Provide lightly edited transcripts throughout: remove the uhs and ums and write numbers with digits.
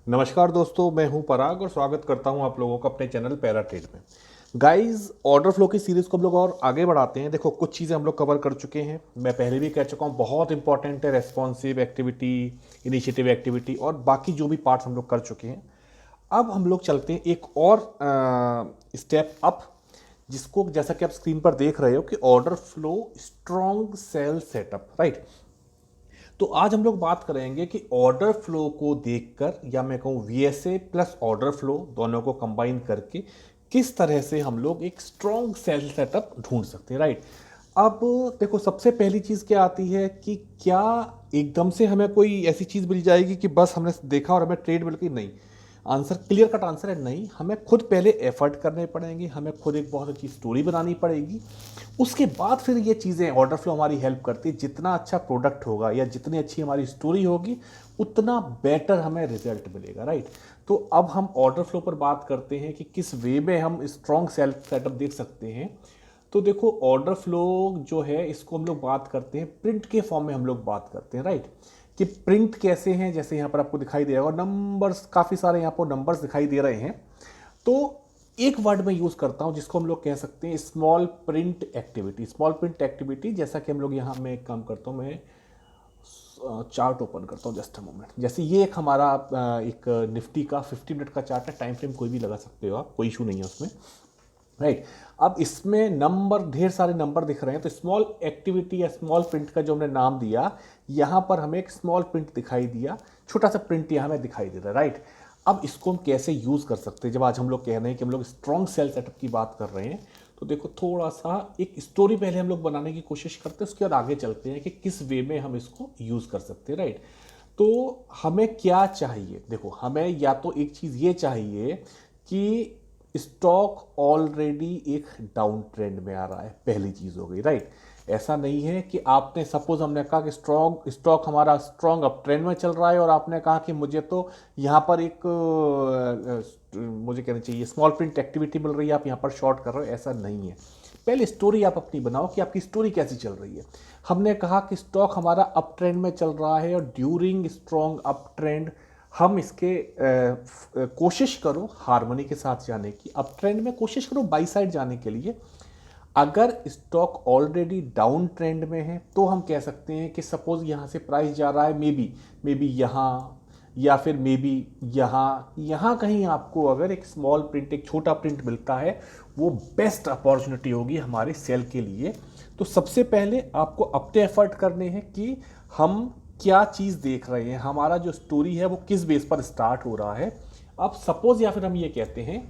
नमस्कार दोस्तों, मैं हूं पराग और स्वागत करता हूं आप लोगों का अपने चैनल पैरा ट्रेड में। गाइस, ऑर्डर फ्लो की सीरीज को हम लोग और आगे बढ़ाते हैं। देखो, कुछ चीज़ें हम लोग कवर कर चुके हैं, मैं पहले भी कह चुका हूं, बहुत इंपॉर्टेंट है रेस्पॉन्सिव एक्टिविटी, इनिशिएटिव एक्टिविटी और बाकी जो भी पार्ट्स हम लोग कर चुके हैं। अब हम लोग चलते हैं एक और स्टेप अप, जिसको जैसा कि आप स्क्रीन पर देख रहे हो कि order flow strong cell setup, right. तो आज हम लोग बात करेंगे कि ऑर्डर फ्लो को देखकर, या मैं कहूँ वीएसए प्लस ऑर्डर फ्लो दोनों को कंबाइन करके किस तरह से हम लोग एक स्ट्रॉन्ग सेल सेटअप ढूंढ सकते हैं, राइट। अब देखो, सबसे पहली चीज़ क्या आती है कि क्या एकदम से हमें कोई ऐसी चीज़ मिल जाएगी कि बस हमने देखा और हमें ट्रेड मिल गई? नहीं। आंसर, क्लियर कट आंसर है नहीं। हमें खुद पहले एफर्ट करने पड़ेंगे, हमें खुद एक बहुत अच्छी स्टोरी बनानी पड़ेगी, उसके बाद फिर ये चीज़ें ऑर्डर फ्लो हमारी हेल्प करती है। जितना अच्छा प्रोडक्ट होगा या जितनी अच्छी हमारी स्टोरी होगी, उतना बेटर हमें रिजल्ट मिलेगा, राइट। तो अब हम ऑर्डर फ्लो पर बात करते हैं कि किस वे में हम स्ट्रॉन्ग सेल्फ सेटअप देख सकते हैं। तो देखो, ऑर्डर फ्लो जो है इसको हम लोग बात करते हैं प्रिंट के फॉर्म में, हम लोग बात करते हैं, राइट। कि प्रिंट कैसे हैं, जैसे यहाँ पर आपको दिखाई दे रहा है, और नंबर्स काफ़ी सारे यहाँ पर नंबर्स दिखाई दे रहे हैं। तो एक वर्ड में यूज़ करता हूँ जिसको हम लोग कह सकते हैं small print activity. Small print activity, जैसा कि हम लोग यहाँ, मैं एक काम करता हूँ, मैं चार्ट ओपन करता हूँ, जस्ट अ मोमेंट। जैसे ये एक हमारा एक निफ्टी का 50 मिनट का चार्ट है, टाइम फ्रेम कोई भी लगा सकते हो आप, कोई इशू नहीं है उसमें, राइट। अब इसमें नंबर, ढेर सारे नंबर दिख रहे हैं, तो स्मॉल एक्टिविटी या स्मॉल प्रिंट का जो हमने नाम दिया, यहाँ पर हमें एक स्मॉल प्रिंट दिखाई दिया, छोटा सा प्रिंट यहाँ हमें दिखाई दे रहा है, राइट। अब इसको हम कैसे यूज़ कर सकते हैं, जब आज हम लोग कह रहे हैं कि हम लोग स्ट्रॉन्ग सेल सेटअप की बात कर रहे हैं। तो देखो, थोड़ा सा एक स्टोरी पहले हम लोग बनाने की कोशिश करते हैं, उसके बाद आगे चलते हैं कि किस वे में हम इसको यूज़ कर सकते हैं, राइट। तो हमें क्या चाहिए? देखो, हमें या तो एक चीज़ ये चाहिए कि स्टॉक ऑलरेडी एक डाउन ट्रेंड में आ रहा है, पहली चीज़ हो गई, राइट। ऐसा नहीं है कि आपने, सपोज हमने कहा कि स्ट्रॉन्ग स्टॉक हमारा स्ट्रॉन्ग अप ट्रेंड में चल रहा है और आपने कहा कि मुझे तो यहाँ पर एक मुझे कहना चाहिए स्मॉल प्रिंट एक्टिविटी मिल रही है, आप यहाँ पर शॉर्ट कर रहे हो, ऐसा नहीं है। पहले स्टोरी आप अपनी बनाओ कि आपकी स्टोरी कैसी चल रही है। हमने कहा कि स्टॉक हमारा अप ट्रेंड में चल रहा है और ड्यूरिंग स्ट्रॉन्ग अप ट्रेंड हम इसके कोशिश करो हार्मनी के साथ जाने की, अप ट्रेंड में कोशिश करो बाई साइड जाने के लिए। अगर स्टॉक ऑलरेडी डाउन ट्रेंड में है तो हम कह सकते हैं कि सपोज यहाँ से प्राइस जा रहा है, मे बी यहाँ, या फिर मे बी यहाँ, यहाँ कहीं आपको अगर एक स्मॉल प्रिंट, एक छोटा प्रिंट मिलता है, वो बेस्ट अपॉर्चुनिटी होगी हमारे सेल के लिए। तो सबसे पहले आपको अपने एफर्ट करने हैं कि हम क्या चीज़ देख रहे हैं, हमारा जो स्टोरी है वो किस बेस पर स्टार्ट हो रहा है। अब सपोज, या फिर हम ये कहते हैं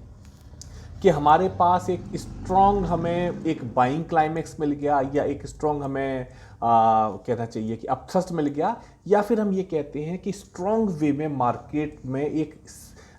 कि हमारे पास एक स्ट्रॉन्ग, हमें एक बाइंग क्लाइमेक्स मिल गया, या एक स्ट्रॉन्ग हमें कहना चाहिए कि अपथ्रस्ट मिल गया, या फिर हम ये कहते हैं कि स्ट्रॉन्ग वे में मार्केट में एक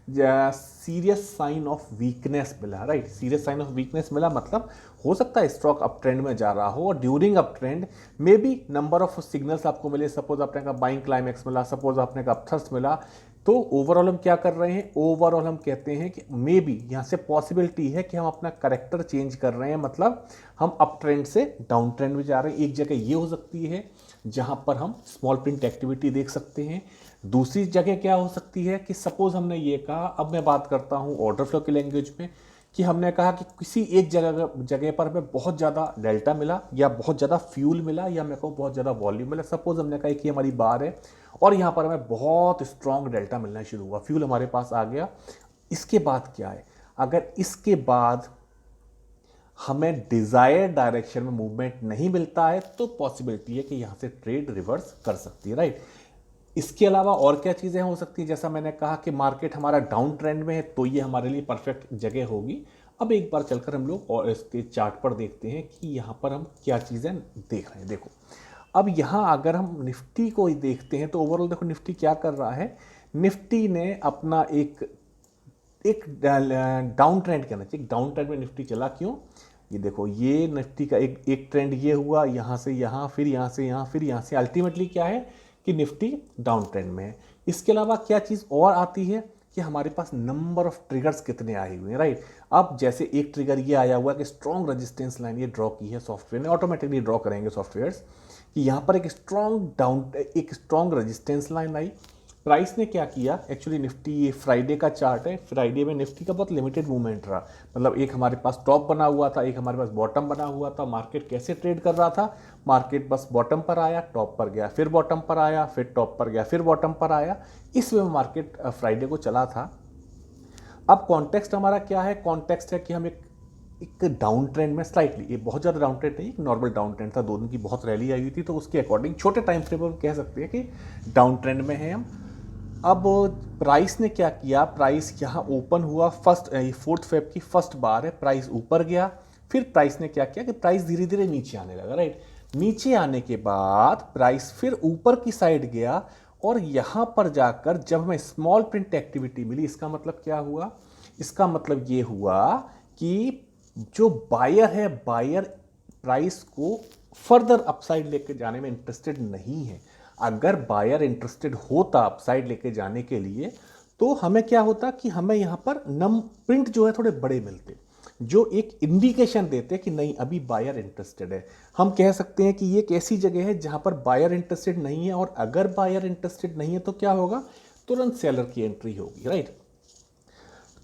सीरियस साइन ऑफ वीकनेस मिला, right. Serious sign of weakness मिला मतलब हो सकता है स्टॉक अप ट्रेंड में जा रहा हो और during up trend may be number of signals आपको मिले, सपोज आपने कहा बाइंग क्लाइमेक्स मिला, सपोज आपने कहा अपथ्रस्ट मिला। तो ओवरऑल हम क्या कर रहे हैं, ओवरऑल हम कहते हैं कि मे बी यहाँ से पॉसिबिलिटी है कि हम अपना करेक्टर चेंज कर रहे हैं, मतलब हम अप ट्रेंड से डाउन ट्रेंड में जा रहे हैं। एक जगह ये हो सकती है जहाँ पर हम स्मॉल प्रिंट एक्टिविटी देख सकते हैं। दूसरी जगह क्या हो सकती है कि सपोज हमने ये कहा, अब मैं बात करता हूँ ऑर्डर फ्लो की लैंग्वेज में, कि हमने कहा कि किसी एक जगह पर हमें बहुत ज़्यादा डेल्टा मिला, या बहुत ज़्यादा फ्यूल मिला, या मैं कहूँ बहुत ज़्यादा वॉल्यूम मिला। सपोज हमने कहा कि हमारी बार है और यहाँ पर हमें बहुत स्ट्रॉन्ग डेल्टा मिलना शुरू हुआ, फ्यूल हमारे पास आ गया। इसके बाद क्या है, अगर इसके बाद हमें डिजायर्ड डायरेक्शन में मूवमेंट नहीं मिलता है तो पॉसिबिलिटी है कि यहाँ से ट्रेड रिवर्स कर सकती है, राइट। इसके अलावा और क्या चीज़ें हो सकती है, जैसा मैंने कहा कि मार्केट हमारा डाउन ट्रेंड में है तो ये हमारे लिए परफेक्ट जगह होगी। अब एक बार चलकर हम लोग और इसके चार्ट पर देखते हैं कि यहाँ पर हम क्या चीज़ें देख रहे हैं। देखो, अब यहाँ अगर हम निफ्टी को ही देखते हैं तो ओवरऑल देखो निफ्टी क्या कर रहा है। निफ्टी ने अपना एक एक डाउन ट्रेंड कहना चाहिए, डाउन ट्रेंड में निफ्टी चला, क्यों? ये देखो, ये निफ्टी का एक ट्रेंड ये हुआ, यहाँ से यहाँ, फिर यहाँ से यहाँ, फिर यहाँ से, अल्टीमेटली क्या है कि निफ्टी डाउन ट्रेंड में है। इसके अलावा क्या चीज़ और आती है कि हमारे पास नंबर ऑफ ट्रिगर्स कितने आए हुए हैं, राइट। अब जैसे एक ट्रिगर ये आया हुआ कि स्ट्रॉन्ग रेजिस्टेंस लाइन ये ड्रॉ की है सॉफ्टवेयर ने, ऑटोमेटिकली ड्रॉ करेंगे सॉफ्टवेयर्स कि यहाँ पर एक स्ट्रॉन्ग रेजिस्टेंस लाइन आई। प्राइस ने क्या किया, एक्चुअली निफ्टी ये फ्राइडे का चार्ट है, फ्राइडे में निफ्टी का बहुत लिमिटेड मूवमेंट रहा, मतलब एक हमारे पास टॉप बना हुआ था, एक हमारे पास बॉटम बना हुआ था। मार्केट कैसे ट्रेड कर रहा था, मार्केट बस बॉटम पर आया, टॉप पर गया, फिर बॉटम पर आया, फिर टॉप पर गया, फिर बॉटम पर आया, इस वे में मार्केट फ्राइडे को चला था। अब कॉन्टेक्स्ट हमारा क्या है, कॉन्टेक्स्ट है कि हम एक डाउन ट्रेंड में स्लाइटली, ये बहुत ज़्यादा डाउन ट्रेंड नहीं, एक नॉर्मल डाउन ट्रेंड था, 2 दिन की बहुत रैली आई हुई थी, तो उसके अकॉर्डिंग छोटे टाइम फ्रेम में कह सकते हैं कि डाउन ट्रेंड में है हम। अब प्राइस ने क्या किया, प्राइस यहाँ ओपन हुआ, फोर्थ फेब की फर्स्ट बार है, प्राइस ऊपर गया, फिर प्राइस ने क्या किया कि प्राइस धीरे धीरे नीचे आने लगा, राइट। नीचे आने के बाद प्राइस फिर ऊपर की साइड गया, और यहाँ पर जाकर जब हमें स्मॉल प्रिंट एक्टिविटी मिली, इसका मतलब क्या हुआ, इसका मतलब ये हुआ कि जो बायर है, बायर प्राइस को फर्दर अपसाइड लेके जाने में इंटरेस्टेड नहीं है। अगर बायर इंटरेस्टेड होता अपसाइड लेके जाने के लिए, तो हमें क्या होता कि हमें यहां पर नम प्रिंट जो है थोड़े बड़े मिलते, जो एक इंडिकेशन देते कि नहीं अभी बायर इंटरेस्टेड है। हम कह सकते हैं कि ये एक ऐसी जगह है जहां पर बायर इंटरेस्टेड नहीं है, और अगर बायर इंटरेस्टेड नहीं है तो क्या होगा, तुरंत सेलर की एंट्री होगी, राइट।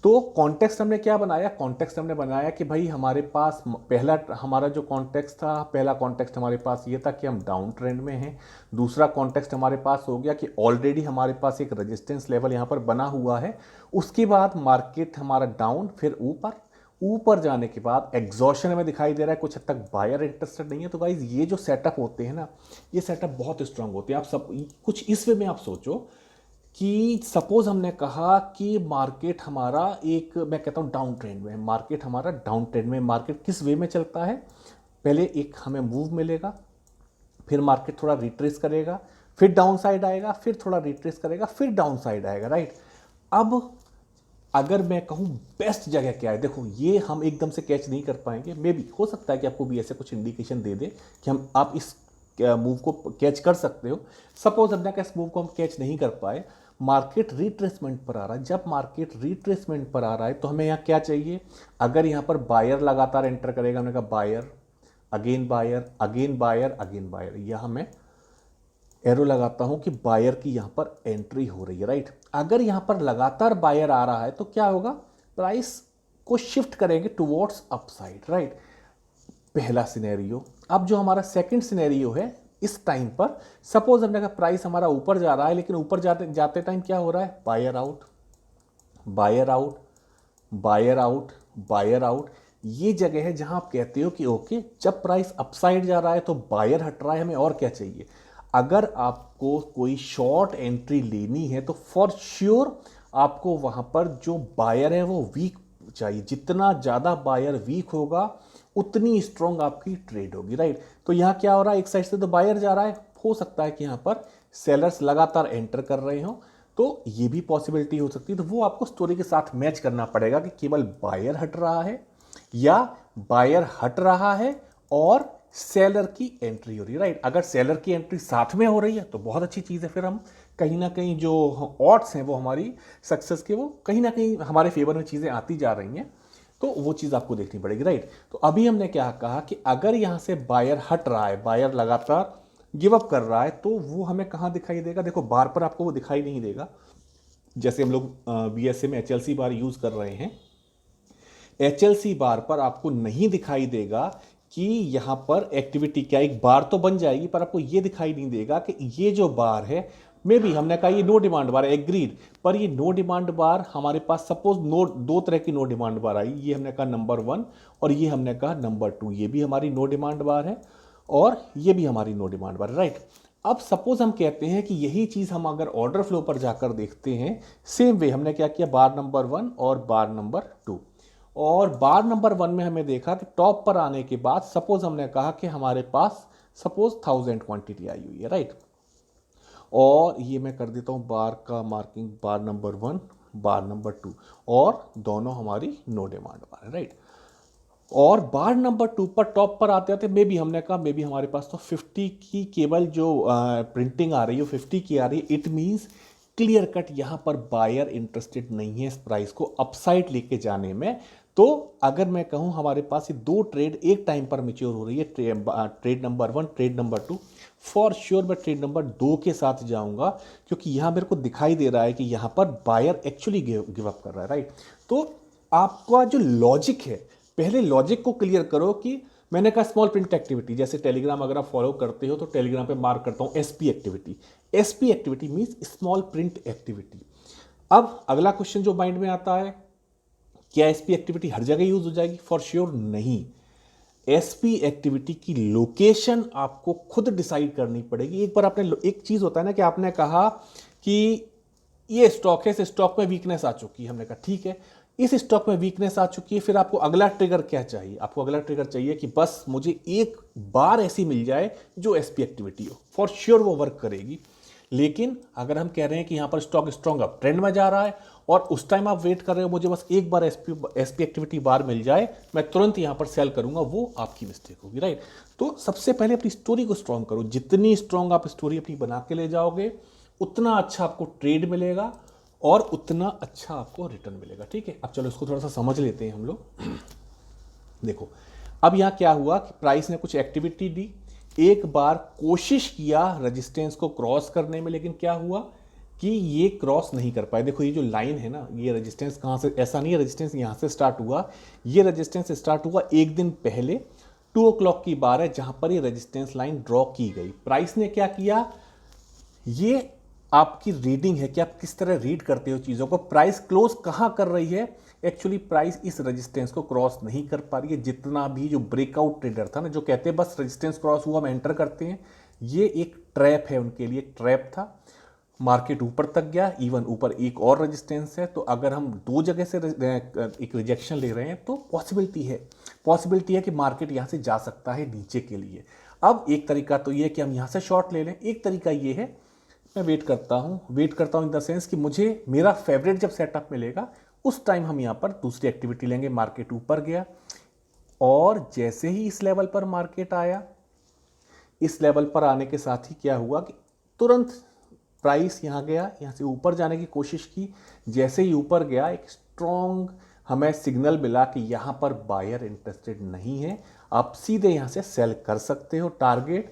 तो कॉन्टेक्स्ट हमने क्या बनाया, कॉन्टेक्स्ट हमने बनाया कि भाई हमारे पास पहला हमारा जो कॉन्टेक्स्ट था, पहला कॉन्टेक्स्ट हमारे पास ये था कि हम डाउन ट्रेंड में हैं। दूसरा कॉन्टेक्स्ट हमारे पास हो गया कि ऑलरेडी हमारे पास एक रेजिस्टेंस लेवल यहाँ पर बना हुआ है। उसके बाद मार्केट हमारा डाउन, फिर ऊपर जाने के बाद एग्जॉशन हमें दिखाई दे रहा है, कुछ हद तक बायर इंटरेस्टेड नहीं है। तो गाइज ये जो सेटअप होते हैं ना, ये सेटअप बहुत स्ट्रांग होते हैं। आप सब कुछ इस वे में आप सोचो कि सपोज हमने कहा कि मार्केट हमारा एक, मैं कहता हूँ डाउन ट्रेंड में, मार्केट हमारा डाउन ट्रेंड में, मार्केट किस वे में चलता है, पहले एक हमें मूव मिलेगा, फिर मार्केट थोड़ा रिट्रेस करेगा, फिर डाउन साइड आएगा, फिर थोड़ा रिट्रेस करेगा, फिर डाउन साइड आएगा, राइट। अब अगर मैं कहूँ बेस्ट जगह क्या है, देखो ये हम एकदम से कैच नहीं कर पाएंगे, मे बी हो सकता है कि आपको भी ऐसे कुछ इंडिकेशन दे दे कि आप इस मूव को कैच कर सकते हो। सपोज हमने इस मूव को हम कैच नहीं कर पाए, मार्केट रिट्रेसमेंट पर आ रहा है, जब मार्केट रिट्रेसमेंट पर आ रहा है तो हमें यहाँ क्या चाहिए, अगर यहाँ पर बायर लगातार एंटर करेगा, हमने कहा buyer again buyer again buyer again buyer, यहाँ मैं एरो लगाता हूँ कि बायर की यहाँ पर एंट्री हो रही है, राइट। अगर यहाँ पर लगातार बायर आ रहा है तो क्या होगा, प्राइस को शिफ्ट करेंगे टुवर्ड्स अपसाइड, राइट, पहला सिनेरियो। अब जो हमारा सेकंड सिनेरियो है, इस टाइम पर सपोज हमने कहा प्राइस हमारा ऊपर जा रहा है, लेकिन ऊपर जाते जाते टाइम क्या हो रहा है, buyer out buyer out buyer out buyer out. ये जगह है जहां आप कहते हो कि ओके, जब प्राइस अपसाइड जा रहा है तो बायर हट रहा है, हमें और क्या चाहिए। अगर आपको कोई शॉर्ट एंट्री लेनी है तो फॉर श्योर आपको वहां पर जो बायर है वो वीक चाहिए, जितना ज़्यादा बायर वीक होगा उतनी स्ट्रॉन्ग आपकी ट्रेड होगी, राइट। तो यहाँ क्या हो रहा है, एक साइड से तो बायर जा रहा है, हो सकता है कि यहाँ पर सेलर्स लगातार एंटर कर रहे हो, तो ये भी पॉसिबिलिटी हो सकती है। तो वो आपको स्टोरी के साथ मैच करना पड़ेगा कि केवल बायर हट रहा है या बायर हट रहा है और सेलर की एंट्री हो रही है, राइट। अगर सेलर की एंट्री साथ में हो रही है तो बहुत अच्छी चीज़ है, फिर हम कहीं ना कहीं जो ऑड्स हैं वो हमारी सक्सेस के, वो कहीं ना कहीं हमारे फेवर में चीज़ें आती जा रही हैं, तो वो चीज़ आपको देखनी पड़ेगी, राइट। तो अभी हमने क्या कहा कि अगर यहाँ से बायर हट रहा है, बायर लगातार गिव अप कर रहा है, तो वो हमें कहाँ दिखाई देगा, देखो बार पर आपको वो दिखाई नहीं देगा। जैसे हम लोग BSA में HLC बार यूज़ कर रहे हैं, HLC बार पर आपको नहीं दिखाई देगा कि यहाँ पर एक्टिविटी क्या, एक बार तो बन जाएगी पर आपको ये दिखाई नहीं देगा कि ये जो बार है, मे बी हमने कहा ये नो डिमांड बार है, एग्रीड, पर ये नो डिमांड बार हमारे पास सपोज दो तरह की नो डिमांड बार आई, ये हमने कहा नंबर 1 और ये हमने कहा नंबर 2, ये भी हमारी नो डिमांड बार है और ये भी हमारी नो डिमांड बार है, राइट। अब सपोज हम कहते हैं कि यही चीज़ हम अगर ऑर्डर फ्लो पर जाकर देखते हैं, सेम वे हमने क्या किया, बार नंबर 1 और बार नंबर 2, और बार नंबर 1 में हमें देखा कि टॉप पर आने के बाद सपोज हमने कहा कि हमारे पास सपोज 1000 क्वांटिटी आई हुई है, राइट। और ये मैं कर देता हूँ बार का मार्किंग, बार नंबर 1 बार नंबर 2, और दोनों हमारी नो डिमांड बार है, राइट। और बार नंबर 2 पर टॉप पर आते आते मे बी हमने कहा मे बी हमारे पास तो 50 की केवल जो प्रिंटिंग आ रही है 50 की आ रही है, इट मीन्स क्लियर कट यहाँ पर बायर इंटरेस्टेड नहीं है इस प्राइस को अपसाइड लेके जाने में। तो अगर मैं कहूं हमारे पास ये दो ट्रेड एक टाइम पर मैच्योर हो रही है, trade number 1, trade number 2, for sure मैं ट्रेड नंबर 2 के साथ जाऊंगा, क्योंकि यहां मेरे को दिखाई दे रहा है कि यहां पर बायर एक्चुअली गिव अप कर रहा है, राइट। तो आपका जो लॉजिक है, पहले लॉजिक को क्लियर करो कि मैंने कहा स्मॉल प्रिंट एक्टिविटी, जैसे टेलीग्राम अगर आप फॉलो करते हो तो टेलीग्राम पे मार्क करता हूं SP activity. SP activity means small print activity. अब अगला क्वेश्चन जो माइंड में आता है, क्या एसपी एक्टिविटी हर जगह यूज हो जाएगी? फॉर श्योर नहीं। एसपी एक्टिविटी की लोकेशन आपको खुद डिसाइड करनी पड़ेगी। एक बार आपने, एक चीज होता है ना कि आपने कहा कि ये स्टॉक है, इस स्टॉक में वीकनेस आ चुकी है, हमने कहा ठीक है, इस स्टॉक में वीकनेस आ चुकी है, फिर आपको अगला ट्रिगर क्या चाहिए? आपको अगला ट्रिगर चाहिए कि बस मुझे एक बार ऐसी मिल जाए जो एसपी एक्टिविटी हो, फॉर श्योर वो वर्क करेगी। लेकिन अगर हम कह रहे हैं कि यहां पर स्टॉक स्ट्रॉन्ग अप ट्रेंड में जा रहा है और उस टाइम आप वेट कर रहे हो मुझे बस एक बार एसपी एक्टिविटी बार मिल जाए, मैं तुरंत यहां पर सेल करूंगा, वो आपकी मिस्टेक होगी, राइट। तो सबसे पहले अपनी स्टोरी को स्ट्रॉन्ग करो। जितनी स्ट्रॉन्ग आप स्टोरी अपनी बना के ले जाओगे, उतना अच्छा आपको ट्रेड मिलेगा और उतना अच्छा आपको रिटर्न मिलेगा, ठीक है। अब चलो इसको थोड़ा सा समझ लेते हैं हम लोग। देखो अब यहां क्या हुआ कि प्राइस ने कुछ एक्टिविटी दी, एक बार कोशिश किया रेजिस्टेंस को क्रॉस करने में, लेकिन क्या हुआ कि ये क्रॉस नहीं कर पाए। देखो ये जो लाइन है ना, ये रेजिस्टेंस कहां से, ऐसा नहीं है रेजिस्टेंस यहां से स्टार्ट हुआ, ये रेजिस्टेंस स्टार्ट हुआ एक दिन पहले 2 o'clock की बार है जहां पर ये रेजिस्टेंस लाइन ड्रॉ की गई। प्राइस ने क्या किया, ये आपकी रीडिंग है कि आप किस तरह रीड करते हो चीज़ों को। प्राइस क्लोज कहाँ कर रही है? एक्चुअली प्राइस इस रेजिस्टेंस को क्रॉस नहीं कर पा रही है। जितना भी जो ब्रेकआउट ट्रेडर था ना, जो कहते हैं बस रेजिस्टेंस क्रॉस हुआ हम एंटर करते हैं, ये एक ट्रैप है उनके लिए, एक ट्रैप था। मार्केट ऊपर तक गया, इवन ऊपर एक और रेजिस्टेंस है, तो अगर हम दो जगह से एक रिजेक्शन ले रहे हैं तो पॉसिबिलिटी है कि मार्केट यहाँ से जा सकता है नीचे के लिए। अब एक तरीका तो ये है कि हम यहाँ से शॉर्ट ले लें, एक तरीका ये है मैं वेट करता हूँ इन द सेंस कि मुझे मेरा फेवरेट जब सेटअप मिलेगा उस टाइम हम यहाँ पर दूसरी एक्टिविटी लेंगे। मार्केट ऊपर गया और जैसे ही इस लेवल पर मार्केट आया, इस लेवल पर आने के साथ ही क्या हुआ कि तुरंत प्राइस यहाँ गया, यहाँ से ऊपर जाने की कोशिश की। जैसे ही ऊपर गया एक स्ट्रॉन्ग हमें सिग्नल मिला कि यहाँ पर बायर इंटरेस्टेड नहीं है, आप सीधे यहाँ से सेल कर सकते हो। टारगेट,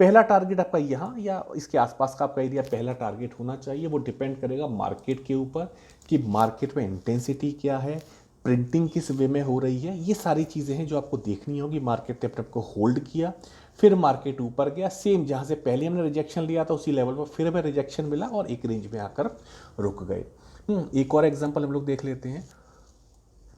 पहला टारगेट आपका यहाँ या इसके आसपास का आपका एरिया पहला टारगेट होना चाहिए। वो डिपेंड करेगा मार्केट के ऊपर कि मार्केट में इंटेंसिटी क्या है, प्रिंटिंग किस वे में हो रही है, ये सारी चीज़ें हैं जो आपको देखनी होगी। मार्केट ने अपने को होल्ड किया, फिर मार्केट ऊपर गया, सेम जहाँ से पहले हमने रिजेक्शन लिया था उसी लेवल पर फिर हमें रिजेक्शन मिला और एक रेंज में आकर रुक गए। एक और एग्जाम्पल हम लोग देख लेते हैं।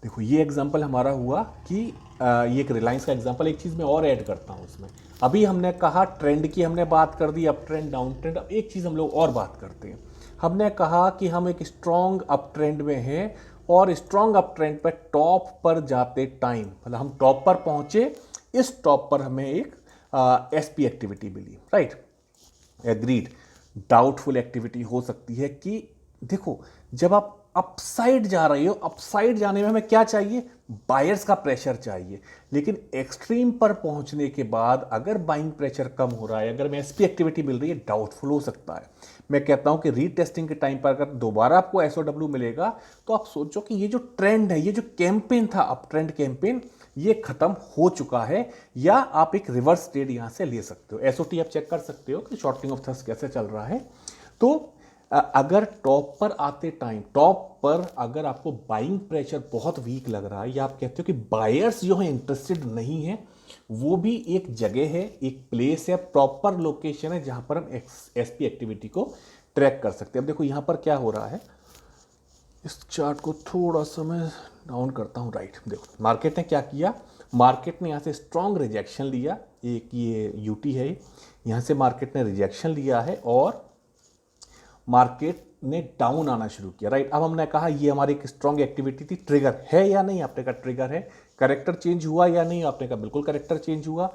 देखो ये एग्जाम्पल हमारा हुआ कि ये एक रिलायंस का एग्जाम्पल। एक चीज़ मैं और ऐड करता हूँ इसमें। अभी हमने कहा ट्रेंड की हमने बात कर दी, अप ट्रेंड डाउन ट्रेंड। अब एक चीज़ हम लोग और बात करते हैं। हमने कहा कि हम एक स्ट्रॉन्ग अप ट्रेंड में हैं और स्ट्रॉन्ग अप ट्रेंड पर टॉप पर जाते टाइम, मतलब हम टॉप पर पहुंचे, इस टॉप पर हमें एक एसपी एक्टिविटी मिली, राइट, एग्रीड। डाउटफुल एक्टिविटी हो सकती है कि देखो जब आप अपसाइड जा रहे हो, अपसाइड जाने में हमें क्या चाहिए, बायर्स का प्रेशर चाहिए। लेकिन एक्सट्रीम पर पहुंचने के बाद अगर बाइंग प्रेशर कम हो रहा है, अगर में एसपी एक्टिविटी मिल रही है, डाउटफुल हो सकता है। मैं कहता हूं कि रीटेस्टिंग के टाइम पर अगर दोबारा आपको एसओडब्ल्यू मिलेगा तो आप सोचो कि ये जो ट्रेंड है, ये जो कैंपेन था अप ट्रेंड कैंपेन, ये खत्म हो चुका है, या आप एक रिवर्स ट्रेड यहां से ले सकते हो। एसओटी आप चेक कर सकते हो कि शॉर्टिंग ऑफ थर्स कैसे चल रहा है। तो अगर टॉप पर आते टाइम, टॉप पर अगर आपको बाइंग प्रेशर बहुत वीक लग रहा है, या आप कहते हो कि बायर्स जो है इंटरेस्टेड नहीं है, वो भी एक जगह है, एक प्लेस है, प्रॉपर लोकेशन है जहां पर हम एसपी एक्टिविटी को ट्रैक कर सकते हैं। अब देखो यहां पर क्या हो रहा है, इस चार्ट को थोड़ा सा मैं डाउन करता हूं, राइट। देखो मार्केट ने क्या किया, मार्केट ने यहां से स्ट्रॉन्ग रिजेक्शन लिया, एक ये यूटी है, यहां से मार्केट ने रिजेक्शन लिया है और मार्केट ने डाउन आना शुरू किया, राइट। अब हमने कहा ये हमारी एक स्ट्रॉन्ग एक्टिविटी थी, ट्रिगर है या नहीं, आपने कहा ट्रिगर है। करेक्टर चेंज हुआ या नहीं, आपने कहा बिल्कुल करेक्टर चेंज हुआ।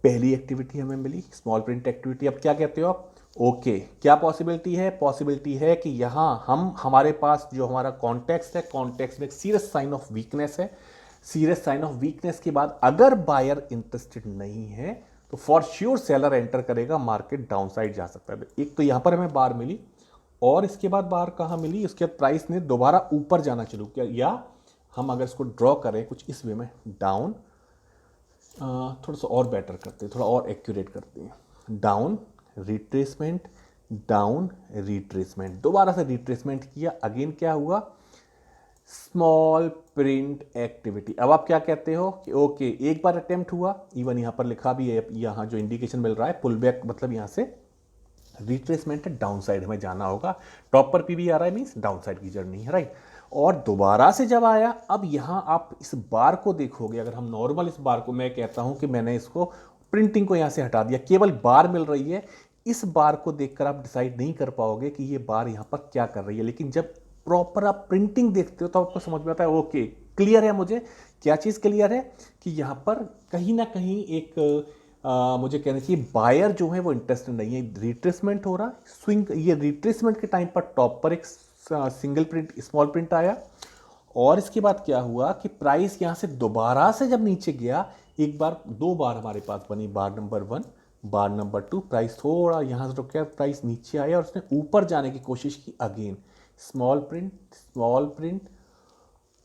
पहली एक्टिविटी हमें मिली स्मॉल प्रिंट एक्टिविटी। अब क्या कहते हो आप, ओके क्या पॉसिबिलिटी है, पॉसिबिलिटी है कि यहां हमारे पास जो हमारा कॉन्टेक्स्ट है, कॉन्टेक्स्ट में सीरियस साइन ऑफ वीकनेस है। सीरियस साइन ऑफ वीकनेस के बाद अगर बायर इंटरेस्टेड नहीं है तो फॉर श्योर सेलर एंटर करेगा, मार्केट डाउन साइड जा सकता है। एक तो यहां पर हमें बार मिली और इसके बाद बार कहां मिली, इसके बाद प्राइस ने दोबारा ऊपर जाना शुरू किया, या हम अगर इसको ड्रॉ करें कुछ इस वे में, डाउन, थोड़ा सा और बेटर करते हैं, थोड़ा और एक्यूरेट करते हैं, डाउन रिट्रेसमेंट, डाउन रिट्रेसमेंट, दोबारा से रिट्रेसमेंट किया, अगेन क्या हुआ, स्मॉल प्रिंट एक्टिविटी। अब आप क्या कहते हो कि ओके एक बार अटेम्प्ट हुआ, इवन यहां पर लिखा भी है, यहां जो इंडिकेशन मिल रहा है पुल बैक, मतलब यहां से रिट्रेसमेंट है, डाउन साइड हमें जाना होगा, टॉप पर पीवी आ रहा है मीन्स डाउन साइड की जर्नी है, राइट। और दोबारा से जब आया, अब यहां आप इस बार को देखोगे, अगर हम नॉर्मल इस बार को, मैं कहता हूं कि मैंने इसको प्रिंटिंग को यहां से हटा दिया, केवल बार मिल रही है, इस बार को देखकर आप डिसाइड नहीं कर पाओगे कि ये बार यहां पर क्या कर रही है, लेकिन जब प्रॉपर आप प्रिंटिंग देखते हो तो आपको समझ में आता है ओके क्लियर है, मुझे क्या चीज़ क्लियर है कि यहां पर कहीं ना कहीं एक मुझे कहना चाहिए बायर जो है वो इंटरेस्टेड नहीं है, रिट्रेसमेंट हो रहा है, स्विंग, ये रिट्रेसमेंट के टाइम पर टॉप पर एक सिंगल प्रिंट, स्मॉल प्रिंट आया, और इसके बाद क्या हुआ कि प्राइस यहां से दोबारा से जब नीचे गया, एक बार, दो बार हमारे पास बनी, बार नंबर 1, बार नंबर 2, प्राइस थोड़ा यहां से रुक गया, प्राइस नीचे आया और उसने ऊपर जाने की कोशिश की, again small print, small print,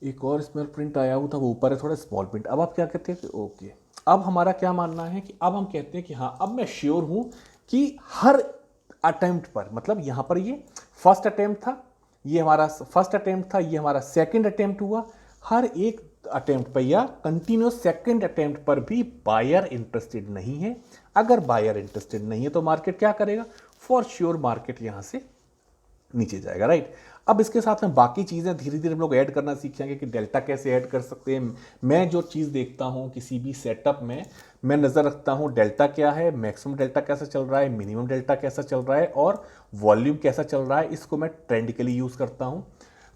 एक और स्मॉल प्रिंट आया हुआ था, वो ऊपर है, थोड़ा स्मॉल प्रिंट। अब आप क्या कहते हैं कि ओके, अब हमारा क्या मानना है कि अब हम कहते हैं कि हाँ अब मैं श्योर हूं कि हर अटेम्प्ट पर, मतलब यहां पर ये फर्स्ट अटेम्प्ट था, ये हमारा फर्स्ट अटेम्प्ट था, ये हमारा सेकंड अटेम्प्ट हुआ, हर एक अटेम्प्ट पर या कंटिन्यूस सेकंड अटेम्प्ट पर भी बायर इंटरेस्टेड नहीं है। अगर बायर इंटरेस्टेड नहीं है तो मार्केट क्या करेगा, फॉर श्योर मार्केट यहां से नीचे जाएगा, राइट। अब इसके साथ में बाकी चीज़ें धीरे धीरे हम लोग ऐड करना सीखेंगे कि डेल्टा कैसे ऐड कर सकते हैं। मैं जो चीज़ देखता हूँ किसी भी सेटअप में, मैं नज़र रखता हूँ डेल्टा क्या है, मैक्सिमम डेल्टा कैसा चल रहा है, मिनिमम डेल्टा कैसा चल रहा है, और वॉल्यूम कैसा चल रहा है, इसको मैं ट्रेंड के लिए यूज़ करता हूँ।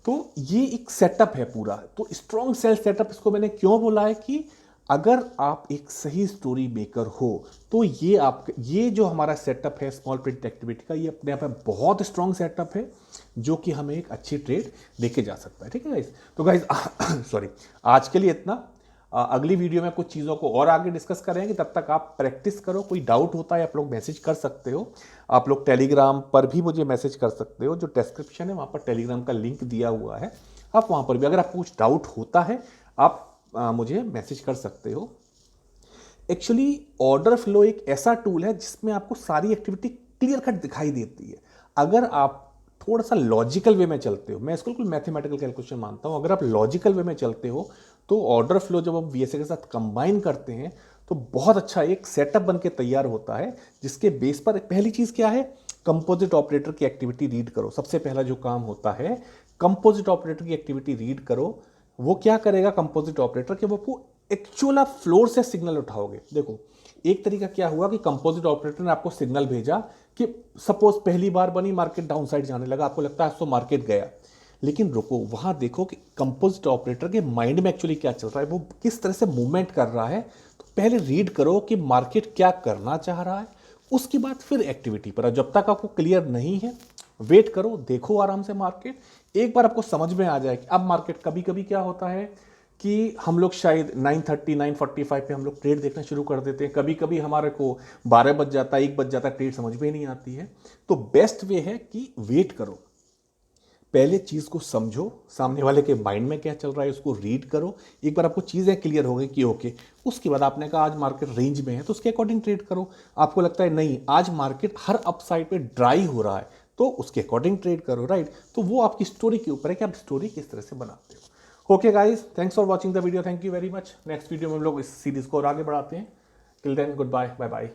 तो ये एक सेटअप है पूरा। तो स्ट्रॉन्ग सेल सेटअप इसको मैंने क्यों बोला है कि अगर आप एक सही स्टोरी मेकर हो तो ये आप, ये जो हमारा सेटअप है स्मॉल प्रिंट एक्टिविटी का, ये अपने आप में बहुत स्ट्रॉन्ग सेटअप है जो कि हमें एक अच्छी ट्रेड देके जा सकता है, ठीक है गाइस। तो गाइस सॉरी, आज के लिए इतना। अगली वीडियो में कुछ चीज़ों को और आगे डिस्कस करेंगे, तब तक आप प्रैक्टिस करो। कोई डाउट होता है आप लोग मैसेज कर सकते हो, आप लोग टेलीग्राम पर भी मुझे मैसेज कर सकते हो, जो डिस्क्रिप्शन है वहाँ पर टेलीग्राम का लिंक दिया हुआ है, आप वहाँ पर भी, अगर आपको कुछ डाउट होता है आप मुझे मैसेज कर सकते हो। एक्चुअली ऑर्डर फ्लो एक ऐसा टूल है जिसमें आपको सारी एक्टिविटी क्लियर कट दिखाई देती है। अगर आप थोड़ा सा लॉजिकल वे में चलते हो, मैं इसको बिल्कुल मैथमेटिकल कैलकुलेशन मानता हूं, अगर आप लॉजिकल वे में चलते हो तो ऑर्डर फ्लो जब आप वीएसए के साथ कंबाइन करते हैं तो बहुत अच्छा एक सेटअप बन के तैयार होता है, जिसके बेस पर पहली चीज क्या है, कंपोजिट ऑपरेटर की एक्टिविटी रीड करो। सबसे पहला जो काम होता है, कंपोजिट ऑपरेटर की एक्टिविटी रीड करो। वो क्या करेगा कंपोजिट ऑपरेटर कि वो एक्चुअल आप फ्लोर से सिग्नल उठाओगे। देखो एक तरीका क्या हुआ कि कंपोजिट ऑपरेटर ने आपको सिग्नल भेजा कि सपोज पहली बार बनी, मार्केट डाउन साइड जाने लगा, आपको लगता है तो मार्केट गया, लेकिन रुको वहां देखो कि कंपोजिट ऑपरेटर के माइंड में एक्चुअली क्या चल रहा है, वो किस तरह से मूवमेंट कर रहा है। तो पहले रीड करो कि मार्केट क्या करना चाह रहा है, उसके बाद फिर एक्टिविटी पर। जब तक आपको क्लियर नहीं है वेट करो, देखो आराम से मार्केट, एक बार आपको समझ में आ जाए कि अब मार्केट, कभी कभी क्या होता है कि हम लोग शायद 9:30 9:45 पे हम लोग ट्रेड देखना शुरू कर देते हैं, कभी कभी हमारे को 12 बज जाता है, 1 बज जाता है, ट्रेड समझ में ही नहीं आती है। तो बेस्ट वे है कि वेट करो, पहले चीज को समझो, सामने वाले के माइंड में क्या चल रहा है उसको रीड करो। एक बार आपको चीजें क्लियर हो गई कि ओके, उसके बाद आपने कहा आज मार्केट रेंज में है तो उसके अकॉर्डिंग ट्रेड करो। आपको लगता है नहीं आज मार्केट हर अपसाइड पे ड्राई हो रहा है तो उसके अकॉर्डिंग ट्रेड करो, राइट। तो वो आपकी स्टोरी के ऊपर है कि आप स्टोरी किस तरह से बनाते हो। Okay guys, thanks for watching the video, thank you very much. Next video में हम लोग इस सीरीज को और आगे बढ़ाते हैं। Till then goodbye, bye bye.